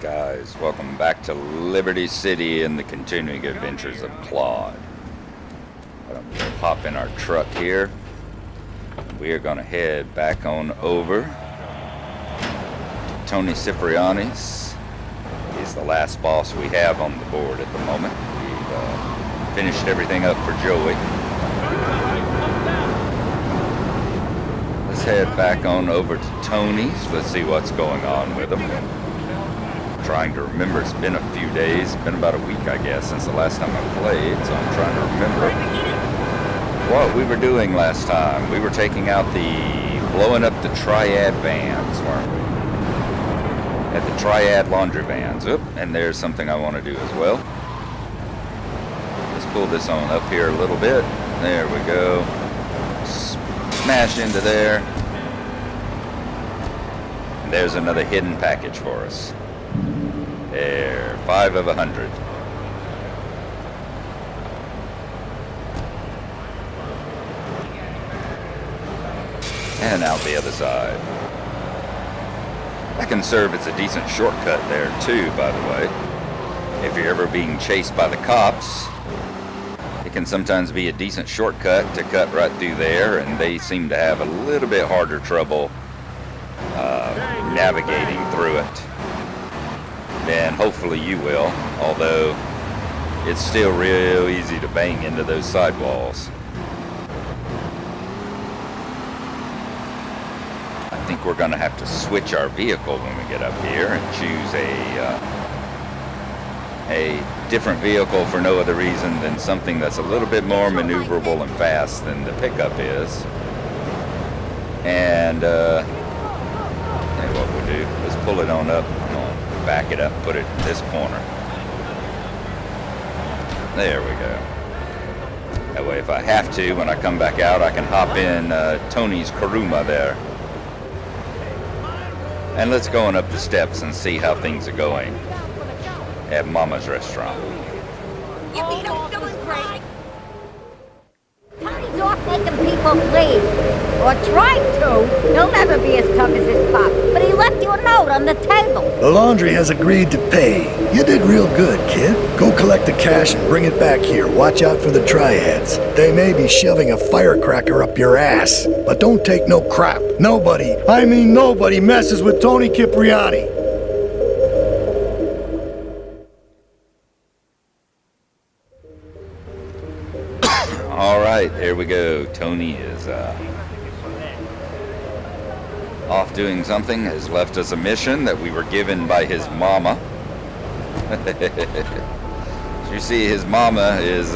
guys? Welcome back to Liberty City and the continuing adventures of Claude. I'm going to hop in our truck here. We are going to head back on over to Tony Cipriani's. He's the last boss we have on the board at the moment. We've finished everything up for Joey. Let's head back on over to Tony's. Let's see what's going on with him. Trying to remember, it's been a few days, it's been about a week I guess since the last time I played, so I'm trying to remember what we were doing last time. We were taking out blowing up the Triad vans, weren't we? At the Triad laundry vans. Oop, and there's something I want to do as well. Let's pull this on up here a little bit. There we go. Smash into there. And there's another hidden package for us. There, 5 of 100. And out the other side. That can serve as a decent shortcut there too, by the way. If you're ever being chased by the cops, it can sometimes be a decent shortcut to cut right through there, and they seem to have a little bit harder trouble navigating through it. Then hopefully you will, although it's still real easy to bang into those sidewalls. I think we're going to have to switch our vehicle when we get up here and choose a different vehicle for no other reason than something that's a little bit more maneuverable and fast than the pickup is. And what we'll do, let's pull it on up. Back it up, put it in this corner. There we go. That way if I have to, when I come back out, I can hop in Tony's Kuruma there. And let's go on up the steps and see how things are going at Mama's restaurant. You mean I'm doing great? Tony's off making people leave. Or tried to. He'll never be as tough as his pop. But he left you a note on the table. The laundry has agreed to pay. You did real good, kid. Go collect the cash and bring it back here. Watch out for the triads. They may be shoving a firecracker up your ass. But don't take no crap. Nobody, I mean nobody, messes with Tony Cipriani. Alright, there we go. Tony is off doing something, has left us a mission that we were given by his mama. As you see, his mama is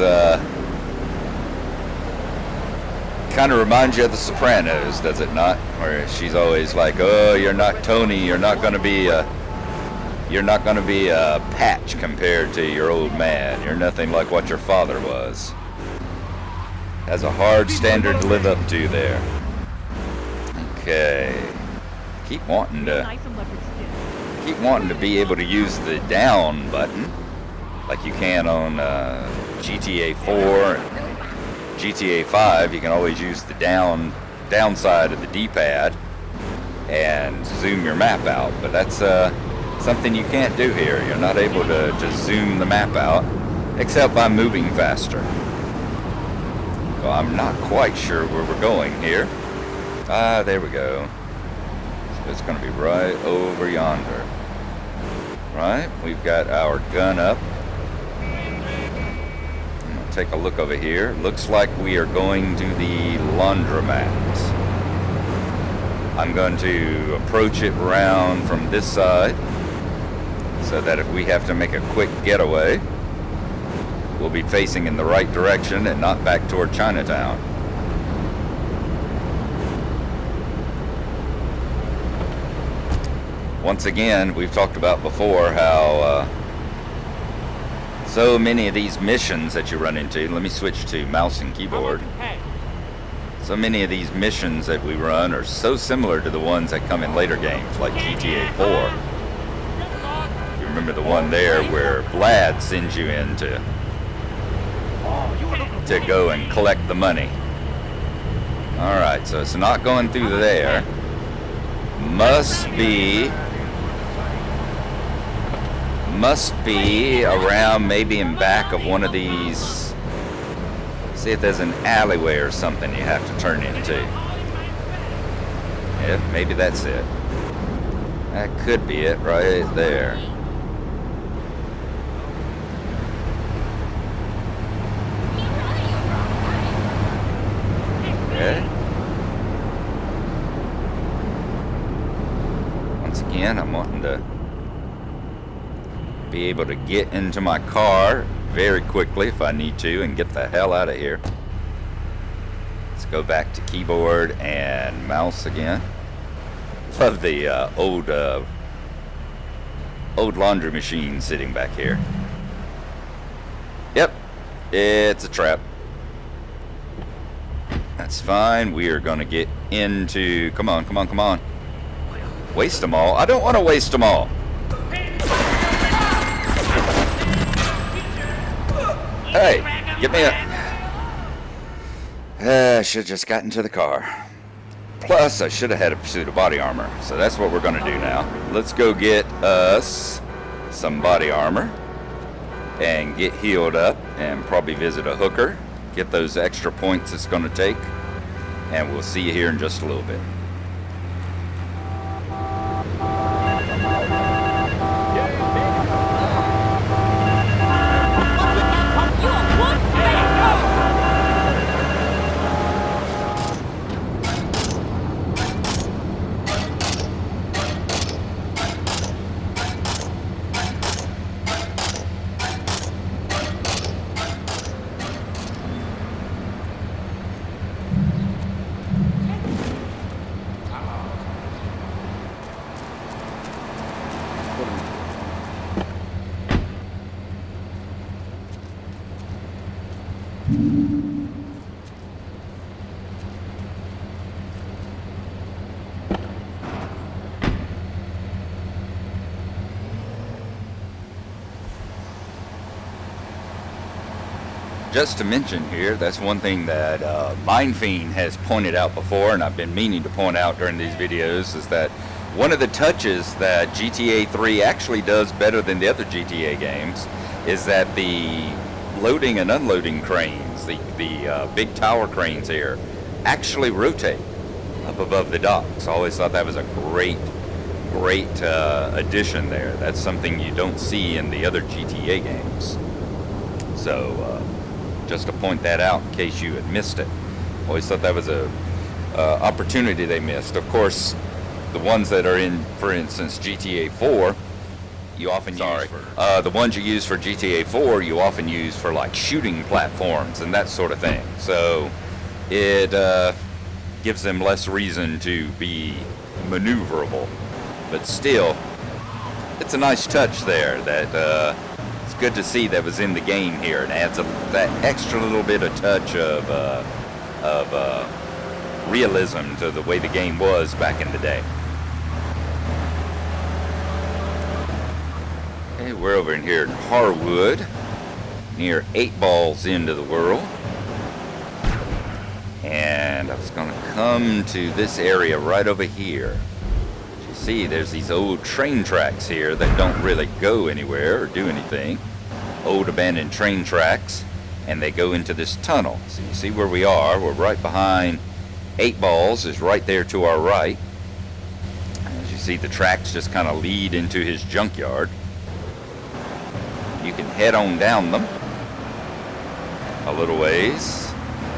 kind of reminds you of The Sopranos, does it not? Where she's always like, "Oh, you're not Tony. You're not going to be a patch compared to your old man. You're nothing like what your father was." Has a hard standard to live up to there. Okay. Keep wanting to be able to use the down button like you can on GTA 4 and GTA 5. You can always use the downside of the D-pad and zoom your map out, but that's something you can't do here. You're not able to just zoom the map out except by moving faster. So I'm not quite sure where we're going here. Ah, there we go. So it's going to be right over yonder. Right, we've got our gun up. I'm going to take a look over here. Looks like we are going to the laundromat. I'm going to approach it around from this side so that if we have to make a quick getaway, we'll be facing in the right direction and not back toward Chinatown. Once again, we've talked about before how so many of these missions that you run into, let me switch to mouse and keyboard. So many of these missions that we run are so similar to the ones that come in later games like GTA 4. You remember the one there where Vlad sends you in to go and collect the money. Alright, so it's not going through there. Must be must be around maybe in back of one of these. See if there's an alleyway or something you have to turn into. Yeah, maybe that's it. That could be it right there. Okay. Once again, I'm wanting to be able to get into my car very quickly if I need to and get the hell out of here. Let's go back to keyboard and mouse again. Love the old laundry machine sitting back here. Yep, it's a trap. That's fine. We are gonna get into. Come on, come on, come on. Waste them all. I don't want to waste them all. Hey, get me a... I should have just gotten to the car. Plus, I should have had a suit of body armor. So that's what we're going to do now. Let's go get us some body armor and get healed up and probably visit a hooker. Get those extra points it's going to take. And we'll see you here in just a little bit. Just to mention here, that's one thing that Mind Fiend has pointed out before, and I've been meaning to point out during these videos, is that one of the touches that GTA 3 actually does better than the other GTA games is that the loading and unloading cranes, the big tower cranes here, actually rotate up above the docks. I always thought that was a great addition there. That's something you don't see in the other GTA games. So, just to point that out in case you had missed it. Always thought that was a opportunity they missed. Of course, the ones that are in, for instance, GTA 4, you often use for... the ones you use for GTA 4, you often use for, like, shooting platforms and that sort of thing. So, it gives them less reason to be maneuverable. But still, it's a nice touch there that... it's good to see that was in the game here. It adds that extra little bit of touch of realism to the way the game was back in the day. Okay, we're over in here in Harwood, near 8 Ball's end of the world. And I was going to come to this area right over here. You see, there's these old train tracks here that don't really go anywhere or do anything. Old abandoned train tracks, and they go into this tunnel. So you see where we are. We're right behind 8 Balls is right there to our right. As you see, the tracks just kind of lead into his junkyard. You can head on down them a little ways.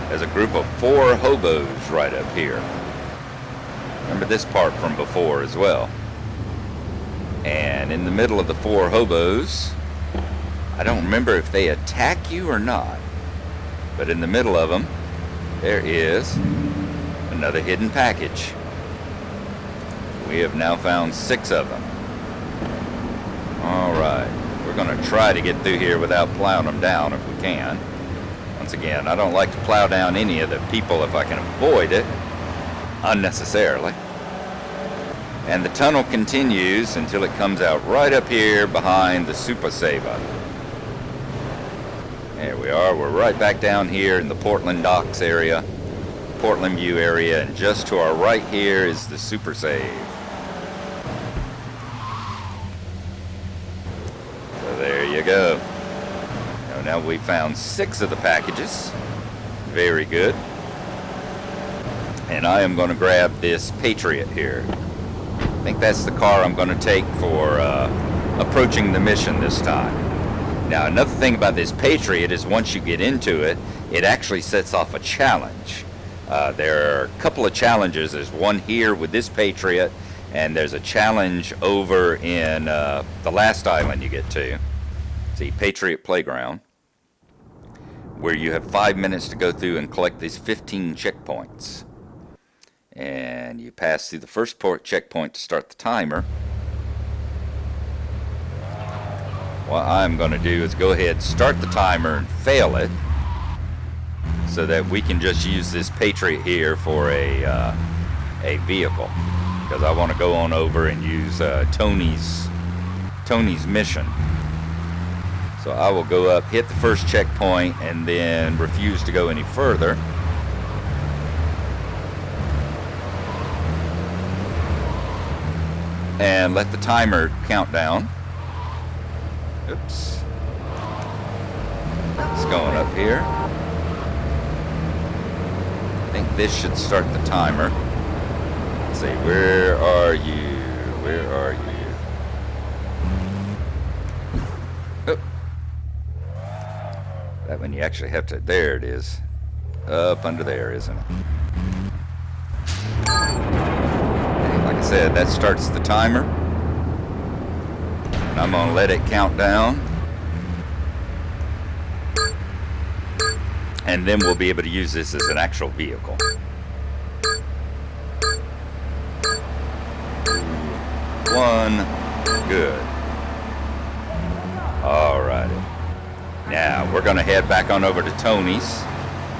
There's a group of 4 hobos right up here. Remember this part from before as well. And in the middle of the 4 hobos, I don't remember if they attack you or not, but in the middle of them, there is another hidden package. We have now found 6 of them. Alright, we're going to try to get through here without plowing them down if we can. Once again, I don't like to plow down any of the people if I can avoid it unnecessarily. And the tunnel continues until it comes out right up here behind the Super Sava. There we are. We're right back down here in the Portland Docks area, Portland View area, and just to our right here is the Super Save. We found 6 of the packages. Very good. And I am going to grab this Patriot here. I think that's the car I'm going to take for approaching the mission this time. Now, another thing about this Patriot is once you get into it, it actually sets off a challenge. There are a couple of challenges. There's one here with this Patriot, and there's a challenge over in the last island you get to. See, Patriot Playground, where you have 5 minutes to go through and collect these 15 checkpoints. And you pass through the first port checkpoint to start the timer. What I'm going to do is go ahead, start the timer, and fail it, so that we can just use this Patriot here for a vehicle. Because I want to go on over and use Tony's mission. So I will go up, hit the first checkpoint, and then refuse to go any further. And let the timer count down. Oops. It's going up here. I think this should start the timer. Let's see, where are you? Where are you? Oh. That one you actually have to, there it is. Up under there, isn't it? Like I said, that starts the timer. And I'm going to let it count down. And then we'll be able to use this as an actual vehicle. One. Good. Alrighty. Now, we're going to head back on over to Tony's.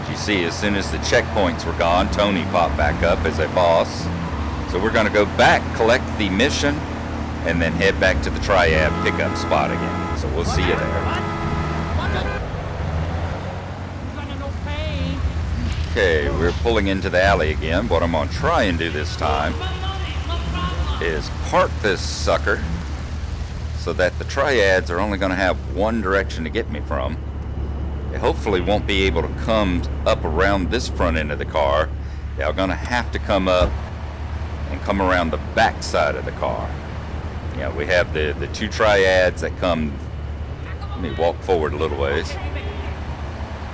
As you see, as soon as the checkpoints were gone, Tony popped back up as a boss. So we're going to go back, collect the mission, and then head back to the Triad pickup spot again. So we'll see you there. Okay, we're pulling into the alley again. What I'm going to try and do this time is park this sucker so that the Triads are only going to have one direction to get me from. They hopefully won't be able to come up around this front end of the car. They're going to have to come up and come around the back side of the car. Yeah, we have the 2 Triads that come. Let me walk forward a little ways.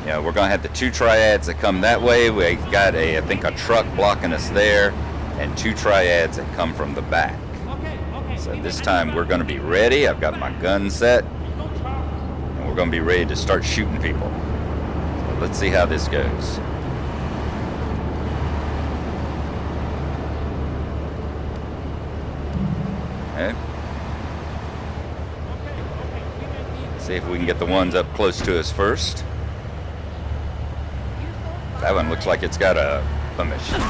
Yeah, we're gonna have the 2 Triads that come that way. We got I think a truck blocking us there, and 2 Triads that come from the back. So this time we're gonna be ready. I've got my gun set, and we're gonna be ready to start shooting people. So let's see how this goes. Okay. See if we can get the ones up close to us first. That one looks like it's got a mission.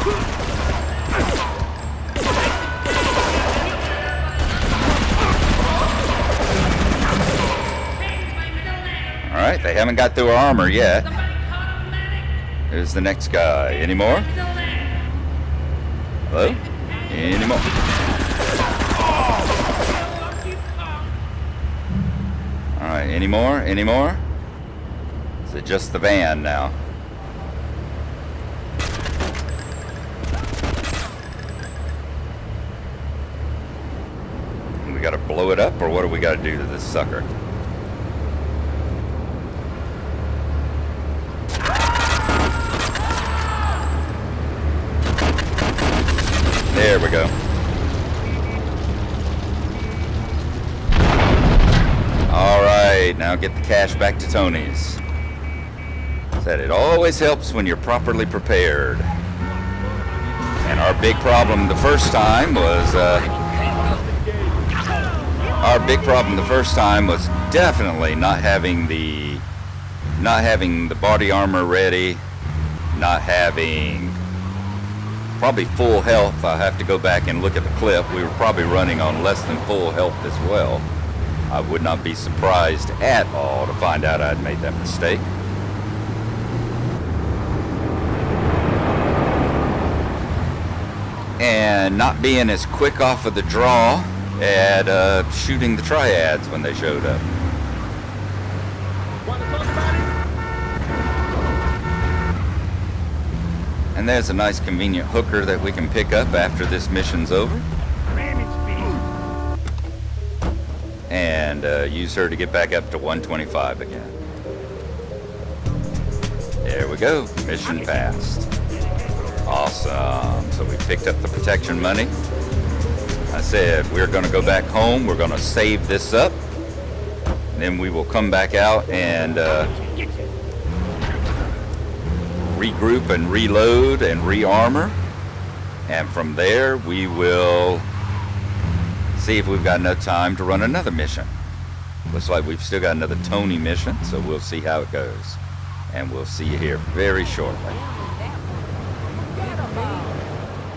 Alright, they haven't got through our armor yet. Here's the next guy. Any more? Hello? Any more? Alright, any more? Any more? Is it just the van now? We gotta blow it up, or what do we gotta do to this sucker? There we go. Alright, now get the cash back to Tony's. Said it always helps when you're properly prepared. And our big problem the first time was definitely not having the body armor ready, not having probably full health. I have to go back and look at the clip. We were probably running on less than full health as well. I would not be surprised at all to find out I'd made that mistake. And not being as quick off of the draw at shooting the Triads when they showed up. And there's a nice convenient hooker that we can pick up after this mission's over. And use her to get back up to 125 again. There we go. Mission passed. Awesome. So we picked up the protection money. I said we're going to go back home. We're going to save this up. Then we will come back out and regroup and reload and rearmor. And from there we will see if we've got enough time to run another mission. Looks like we've still got another Tony mission, so we'll see how it goes. And we'll see you here very shortly.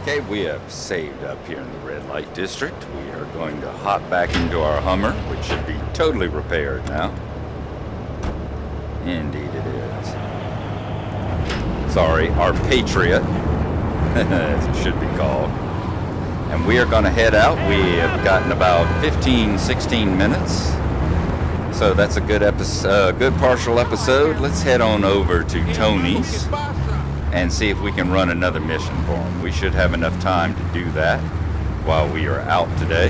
Okay, we have saved up here in the red light district. We are going to hop back into our Hummer, which should be totally repaired now. Indeed it is. Sorry, our Patriot, as it should be called. And we are going to head out. We have gotten about 15, 16 minutes. So that's a good episode, good partial episode. Let's head on over to Tony's and see if we can run another mission for him. We should have enough time to do that while we are out today.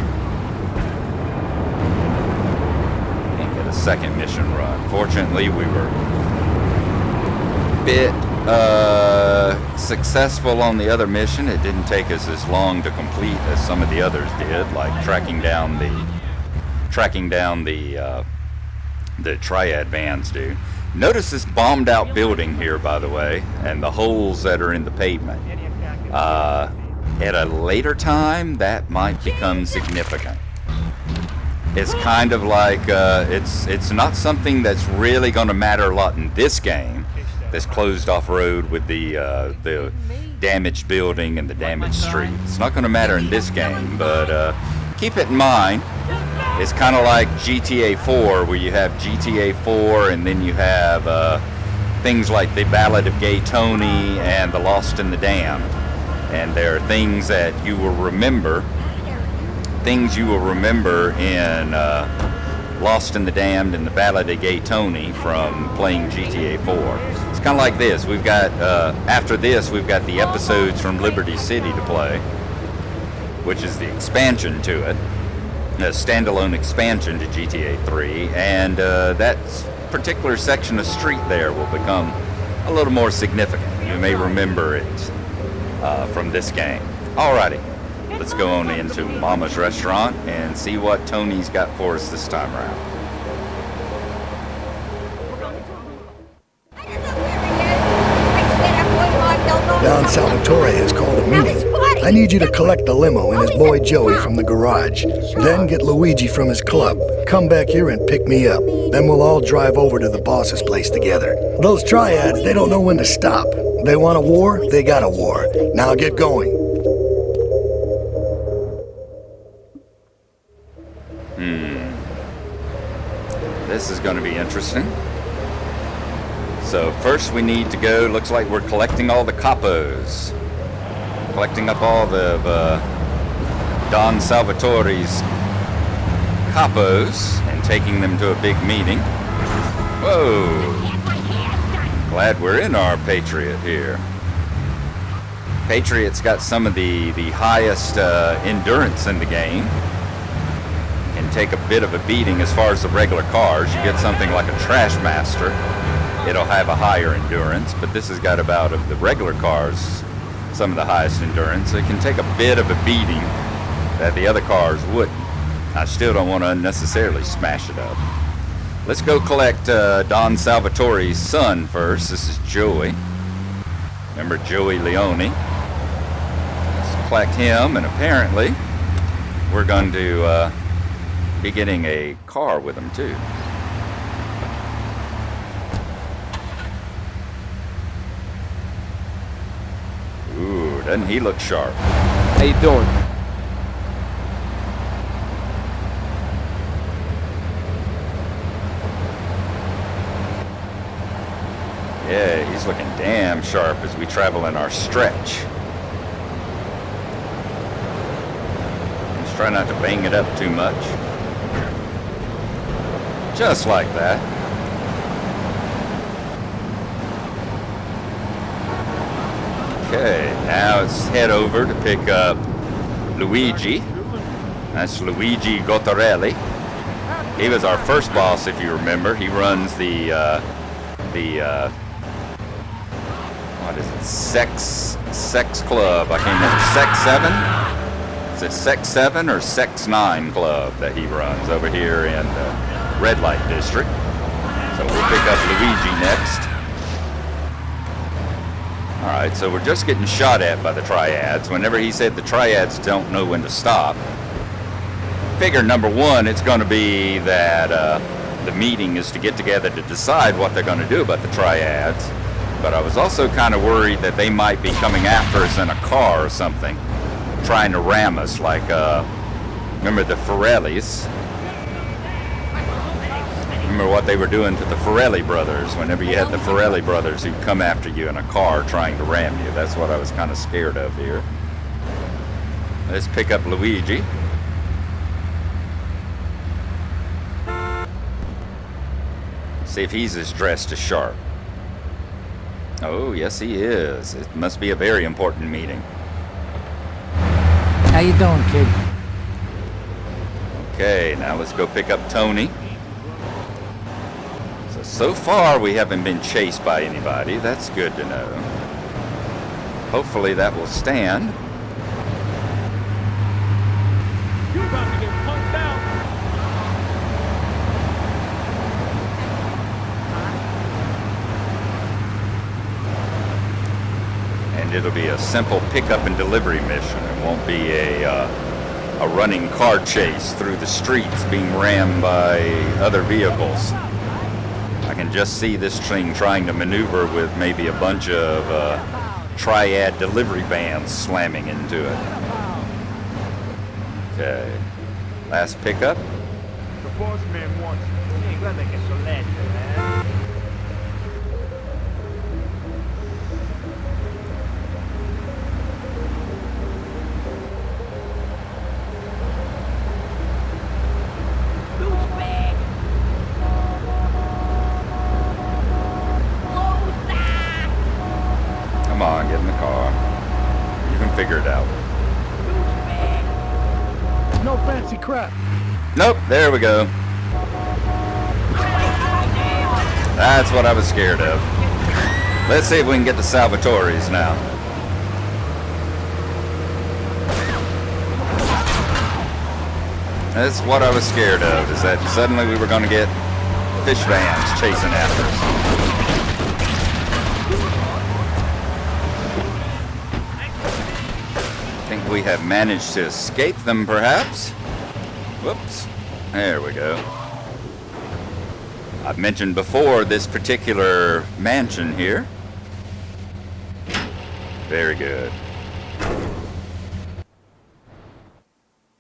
And get a second mission run. Fortunately, we were a bit successful on the other mission. It didn't take us as long to complete as some of the others did, like tracking down the triad vans do. Notice this bombed out building here, by the way, and the holes that are in the pavement. At a later time, that might become significant. It's kind of like, it's not something that's really going to matter a lot in this game, this closed off road with the damaged building and the damaged street. It's not going to matter in this game, but keep it in mind. It's kind of like GTA 4, where you have GTA 4 and then you have things like the Ballad of Gay Tony and the Lost and the Damned. And there are things that you will remember, in Lost and the Damned and the Ballad of Gay Tony from playing GTA 4. It's kind of like this. We've got, after this, we've got the episodes from Liberty City to play, which is the expansion to it. A standalone expansion to GTA 3, and that particular section of street there will become a little more significant. You may remember it from this game. Alrighty, let's go on into Mama's restaurant and see what Tony's got for us this time around. Don Salvatore has called a meeting. I need you to collect the limo and his boy Joey from the garage. Then get Luigi from his club. Come back here and pick me up. Then we'll all drive over to the boss's place together. Those triads, they don't know when to stop. They want a war, they got a war. Now get going. This is going to be interesting. So first we need to go, looks like we're collecting all the capos. Collecting up all the Don Salvatore's capos and taking them to a big meeting. Whoa! Glad we're in our Patriot here. Patriot's got some of the highest endurance in the game. Can take a bit of a beating as far as the regular cars. You get something like a Trashmaster, it'll have a higher endurance, but this has got about, of the regular cars, some of the highest endurance. It can take a bit of a beating that the other cars wouldn't. I still don't want to unnecessarily smash it up. Let's go collect Don Salvatore's son first. This is Joey. Remember Joey Leone. Let's collect him, and apparently we're going to be getting a car with him too. Ooh, doesn't he look sharp? How you doing? Yeah, he's looking damn sharp as we travel in our stretch. Let's try not to bang it up too much. Just like that. Okay, now let's head over to pick up Luigi. That's Luigi Gottarelli. He was our first boss, if you remember. He runs the what is it? Sex Club. I can't remember. Sex 7? Is it Sex 7 or Sex 9 Club that he runs over here in the Red Light District? So we'll pick up Luigi next. Alright, so we're just getting shot at by the triads. Whenever he said the triads don't know when to stop, figure number one, it's going to be that the meeting is to get together to decide what they're going to do about the triads. But I was also kind of worried that they might be coming after us in a car or something, trying to ram us, like, remember the Forellis? Remember what they were doing to the Forelli brothers whenever you had the Forelli brothers who'd come after you in a car trying to ram you. That's what I was kind of scared of here. Let's pick up Luigi. See if he's as dressed as sharp. Oh, yes he is. It must be a very important meeting. How you doing, kid? Okay, now let's go pick up Tony. So far we haven't been chased by anybody. That's good to know. Hopefully that will stand. You're about to get punked out. And it'll be a simple pickup and delivery mission. It won't be a running car chase through the streets being rammed by other vehicles. I can just see this thing trying to maneuver with maybe a bunch of triad delivery vans slamming into it. Okay, last pickup. The boss man wants you. Hey, guarda che soletto, man. Come on, get in the car. You can figure it out. No fancy crap. Nope, there we go. That's what I was scared of. Let's see if we can get to Salvatore's now. That's what I was scared of, is that suddenly we were going to get fish vans chasing after us. I think we have managed to escape them, perhaps. Whoops. There we go. I've mentioned before this particular mansion here. Very good.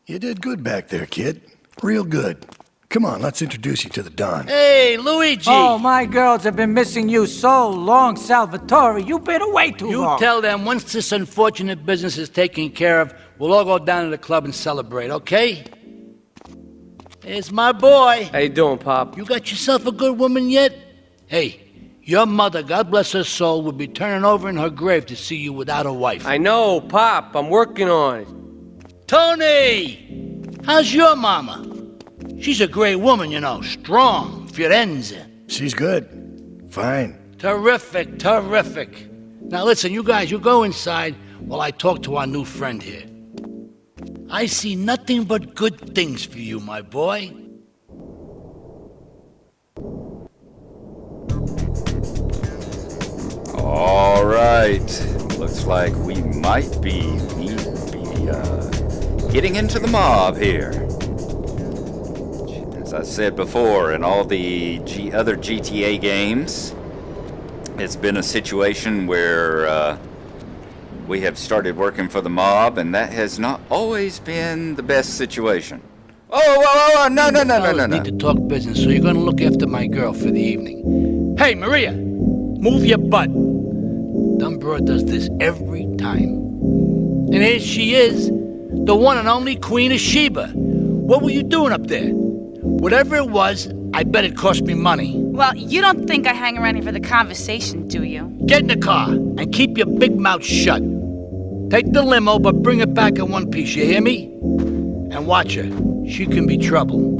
You did good back there, kid. Real good. Come on, let's introduce you to the Don. Hey, Luigi! Oh, my girls have been missing you so long, Salvatore. You've been away too long. You tell them once this unfortunate business is taken care of, we'll all go down to the club and celebrate, okay? It's my boy. How you doing, Pop? You got yourself a good woman yet? Hey, your mother, God bless her soul, would be turning over in her grave to see you without a wife. I know, Pop. I'm working on it. Tony! How's your mama? She's a great woman, you know, strong, Firenze. She's good. Fine. Terrific, terrific. Now listen, you guys, you go inside while I talk to our new friend here. I see nothing but good things for you, my boy. All right. Looks like we might be getting into the mob here. As I said before, in all the other GTA games, it's been a situation where we have started working for the mob, and that has not always been the best situation. Oh, no. Need to talk business, so you're gonna look after my girl for the evening. Hey, Maria, move your butt. Dumb broad does this every time. And here she is, the one and only Queen of Sheba. What were you doing up there? Whatever it was, I bet it cost me money. Well, you don't think I hang around here for the conversation, do you? Get in the car and keep your big mouth shut. Take the limo, but bring it back in one piece, you hear me? And watch her. She can be trouble.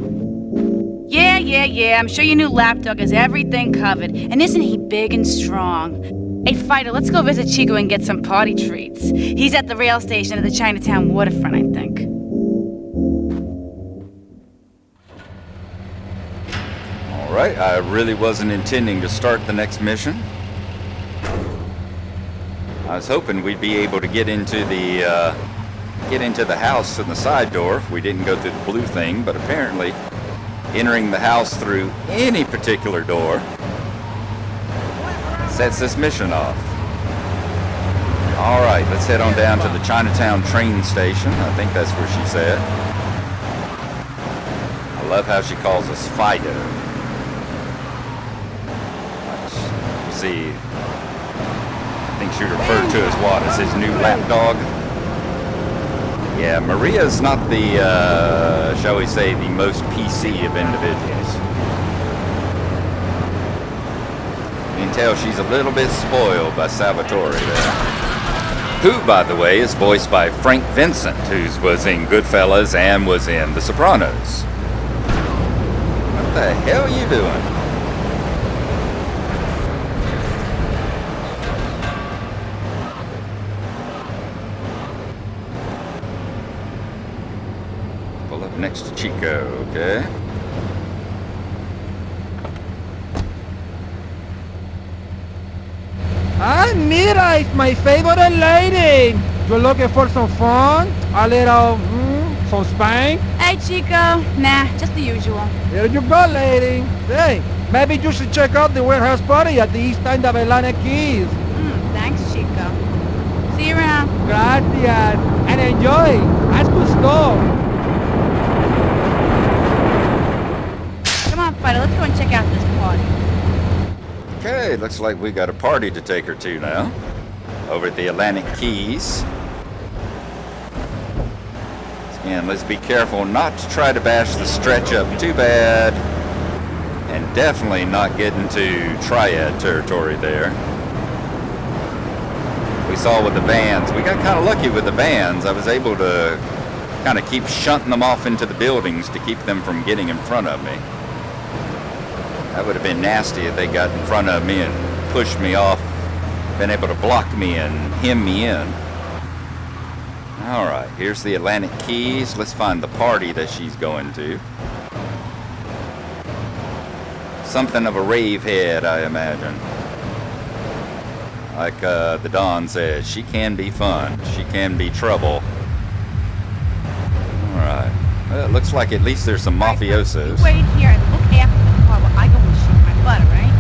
Yeah. I'm sure your new lapdog has everything covered. And isn't he big and strong? Hey, Fido, let's go visit Chico and get some party treats. He's at the rail station at the Chinatown waterfront, I think. All right, I really wasn't intending to start the next mission. I was hoping we'd be able to get into the house in the side door if we didn't go through the blue thing, but apparently entering the house through any particular door sets this mission off. All right, let's head on down to the Chinatown train station. I think that's where she said. I love how she calls us Fido. Let's see, I think she referred to as what? As his new lapdog? Yeah, Maria's not the, shall we say, the most PC of individuals. You can tell she's a little bit spoiled by Salvatore there. Who, by the way, is voiced by Frank Vincent, who was in Goodfellas and was in The Sopranos. What the hell are you doing? Pull up next to Chico, okay? Ah, Mira, it's my favorite lady. You're looking for some fun? A little, some spank? Hey, Chico. Nah, just the usual. Here you go, lady. Hey, maybe you should check out the warehouse party at the east end of Atlantic Keys. Thanks, Chico. See you around. Gracias. And enjoy. Haz gusto. Come on, Fido, let's go and check out this party. Okay, looks like we got a party to take her to now. Over at the Atlantic Keys. Again, let's be careful not to try to bash the stretch up too bad. And definitely not get into triad territory there. We saw with the vans. We got kind of lucky with the vans. I was able to kind of keep shunting them off into the buildings to keep them from getting in front of me. That would have been nasty if they got in front of me and pushed me off, been able to block me and hem me in. All right, here's the Atlantic Keys. Let's find the party that she's going to. Something of a rave head, I imagine. Like the Don says, she can be fun. She can be trouble. All right. Well, it looks like at least there's some mafiosos. You wait here and look after the car while I go and shoot my butter, right?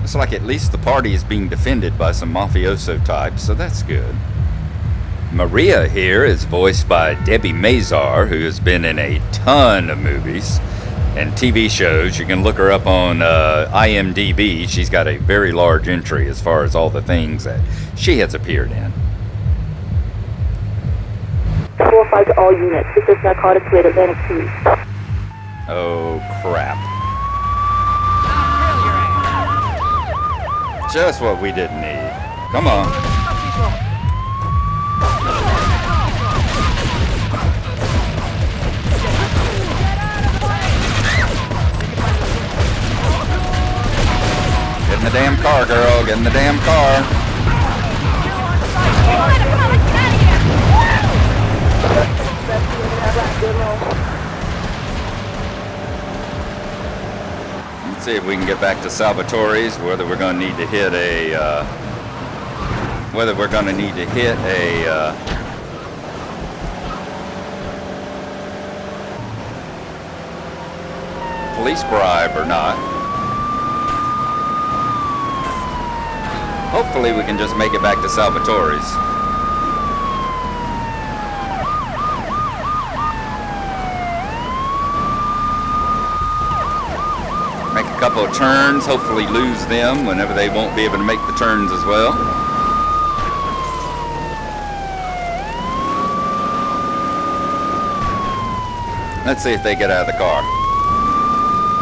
Looks like at least the party is being defended by some mafioso types, so that's good. Maria here is voiced by Debbie Mazar, who has been in a ton of movies and TV shows. You can look her up on IMDb. She's got a very large entry as far as all the things that she has appeared in. 4-5 to all units. This is narcotics rate Atlantic Keys. Oh, crap. Just what we didn't need. Come on. Get in the damn car, girl. Get in the damn car. Let's see if we can get back to Salvatore's. Whether we're going to need to hit a, police bribe or not. Hopefully we can just make it back to Salvatore's. Make a couple of turns, hopefully lose them whenever they won't be able to make the turns as well. Let's see if they get out of the car.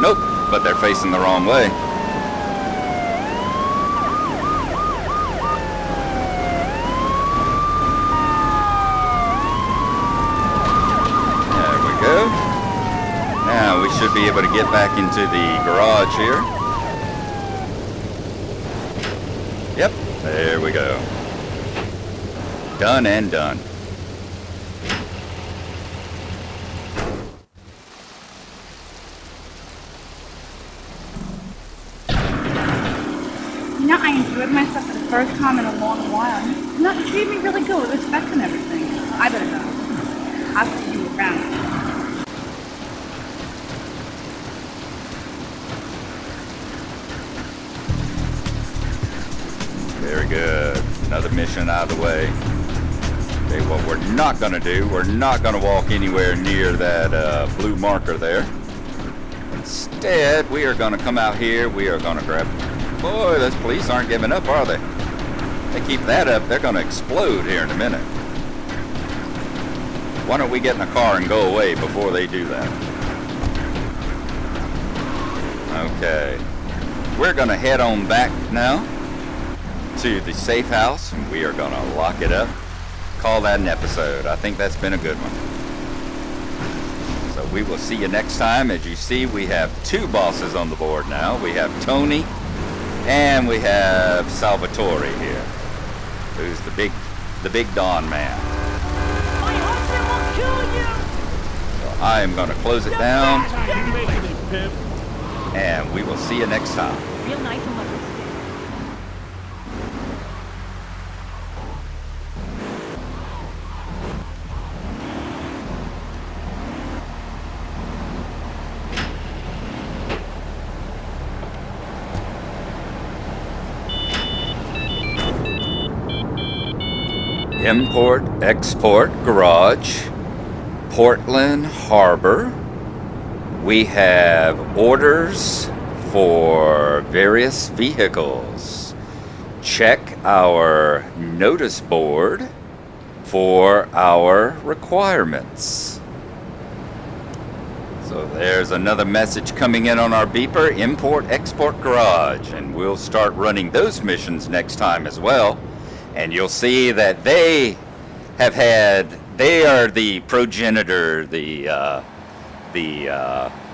Nope. but they're facing the wrong way. There we go. Now we should be able to get back into the garage here. Yep, there we go. Done and done. You know, I enjoyed myself for the first time in a long while. You know, you treated me really good with respect and everything. I better go. I'll see you around. Very good. Another mission out of the way. Okay, what we're not going to do, we're not going to walk anywhere near that blue marker there. Instead, we are going to come out here. We are going to grab... Boy, those police aren't giving up, are they? They keep that up, they're going to explode here in a minute. Why don't we get in a car and go away before they do that? Okay. We're going to head on back now to the safe house, and we are going to lock it up. Call that an episode. I think that's been a good one. So we will see you next time. As you see, we have two bosses on the board now. We have Tony and we have Salvatore here, who's the big Don man. So I am going to close it down, and we will see you next time. Real nice and lovely. Import, Export Garage, Portland Harbor. We have orders for various vehicles. Check our notice board for our requirements. So there's another message coming in on our beeper, Import, Export Garage, and we'll start running those missions next time as well. And you'll see that they are the progenitor, the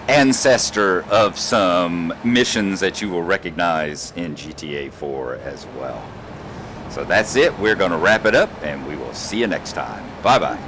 ancestor of some missions that you will recognize in GTA 4 as well. So that's it. We're going to wrap it up, and we will see you next time. Bye-bye.